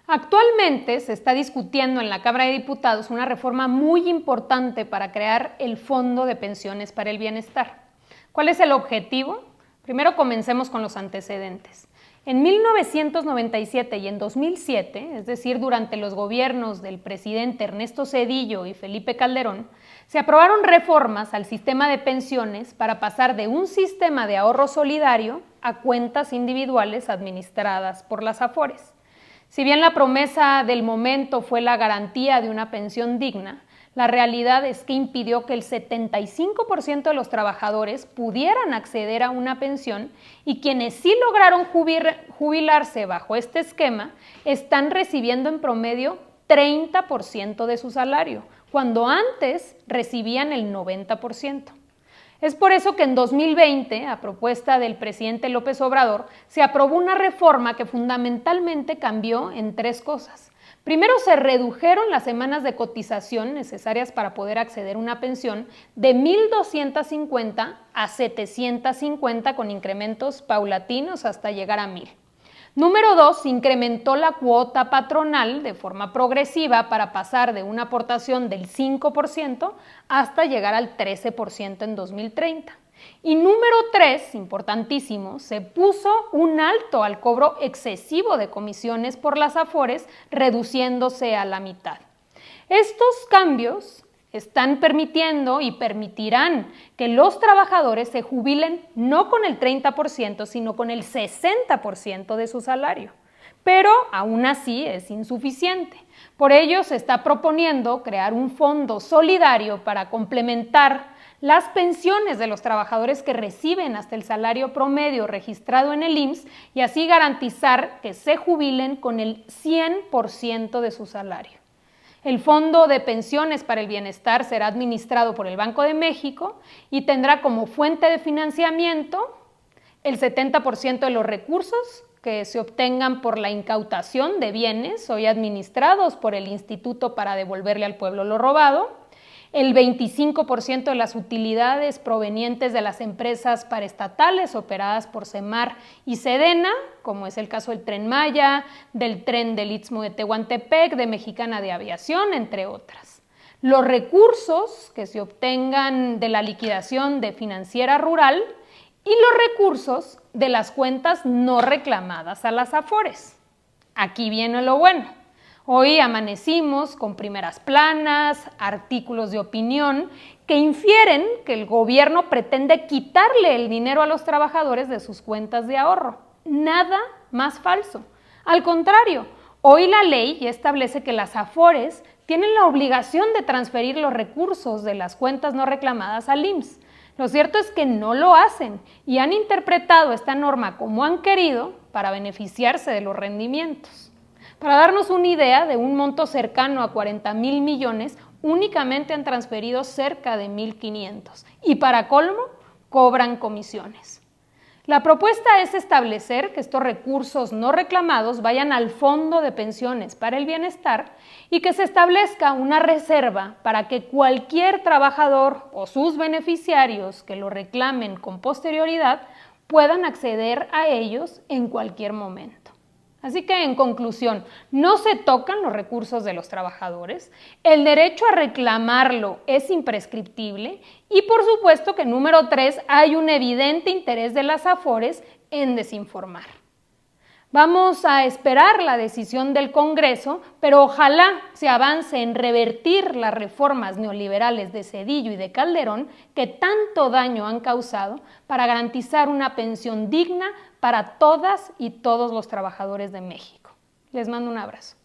Actualmente se está discutiendo en la Cámara de Diputados una reforma muy importante para crear el Fondo de Pensiones para el Bienestar. ¿Cuál es el objetivo? Primero comencemos con los antecedentes. En 1997 y en 2007, es decir, durante los gobiernos del presidente Ernesto Zedillo y Felipe Calderón, se aprobaron reformas al sistema de pensiones para pasar de un sistema de ahorro solidario a cuentas individuales administradas por las AFORES. Si bien la promesa del momento fue la garantía de una pensión digna, la realidad es que impidió que el 75% de los trabajadores pudieran acceder a una pensión y quienes sí lograron jubilarse bajo este esquema están recibiendo en promedio 30% de su salario, cuando antes recibían el 90%. Es por eso que en 2020, a propuesta del presidente López Obrador, se aprobó una reforma que fundamentalmente cambió en tres cosas. Primero, se redujeron las semanas de cotización necesarias para poder acceder a una pensión de 1,250 a 750 con incrementos paulatinos hasta llegar a 1,000. Número 2, se incrementó la cuota patronal de forma progresiva para pasar de una aportación del 5% hasta llegar al 13% en 2030. Y número 3, importantísimo, se puso un alto al cobro excesivo de comisiones por las AFORES, reduciéndose a la mitad. Estos cambios están permitiendo y permitirán que los trabajadores se jubilen no con el 30%, sino con el 60% de su salario. Pero aún así es insuficiente. Por ello se está proponiendo crear un fondo solidario para complementar las pensiones de los trabajadores que reciben hasta el salario promedio registrado en el IMSS y así garantizar que se jubilen con el 100% de su salario. El Fondo de Pensiones para el Bienestar será administrado por el Banco de México y tendrá como fuente de financiamiento el 70% de los recursos que se obtengan por la incautación de bienes hoy administrados por el Instituto para devolverle al pueblo lo robado, el 25% de las utilidades provenientes de las empresas paraestatales operadas por SEMAR y SEDENA, como es el caso del Tren Maya, del Tren del Istmo de Tehuantepec, de Mexicana de Aviación, entre otras. Los recursos que se obtengan de la liquidación de Financiera Rural y los recursos de las cuentas no reclamadas a las AFORES. Aquí viene lo bueno. Hoy amanecimos con primeras planas, artículos de opinión que infieren que el gobierno pretende quitarle el dinero a los trabajadores de sus cuentas de ahorro. Nada más falso. Al contrario, hoy la ley ya establece que las AFORES tienen la obligación de transferir los recursos de las cuentas no reclamadas al IMSS. Lo cierto es que no lo hacen y han interpretado esta norma como han querido para beneficiarse de los rendimientos. Para darnos una idea, de un monto cercano a 40,000 millones, únicamente han transferido cerca de 1,500 y para colmo, cobran comisiones. La propuesta es establecer que estos recursos no reclamados vayan al Fondo de Pensiones para el Bienestar y que se establezca una reserva para que cualquier trabajador o sus beneficiarios que lo reclamen con posterioridad puedan acceder a ellos en cualquier momento. Así que, en conclusión, no se tocan los recursos de los trabajadores, el derecho a reclamarlo es imprescriptible y, por supuesto, que número 3, hay un evidente interés de las AFORES en desinformar. Vamos a esperar la decisión del Congreso, pero ojalá se avance en revertir las reformas neoliberales de Zedillo y de Calderón que tanto daño han causado para garantizar una pensión digna para todas y todos los trabajadores de México. Les mando un abrazo.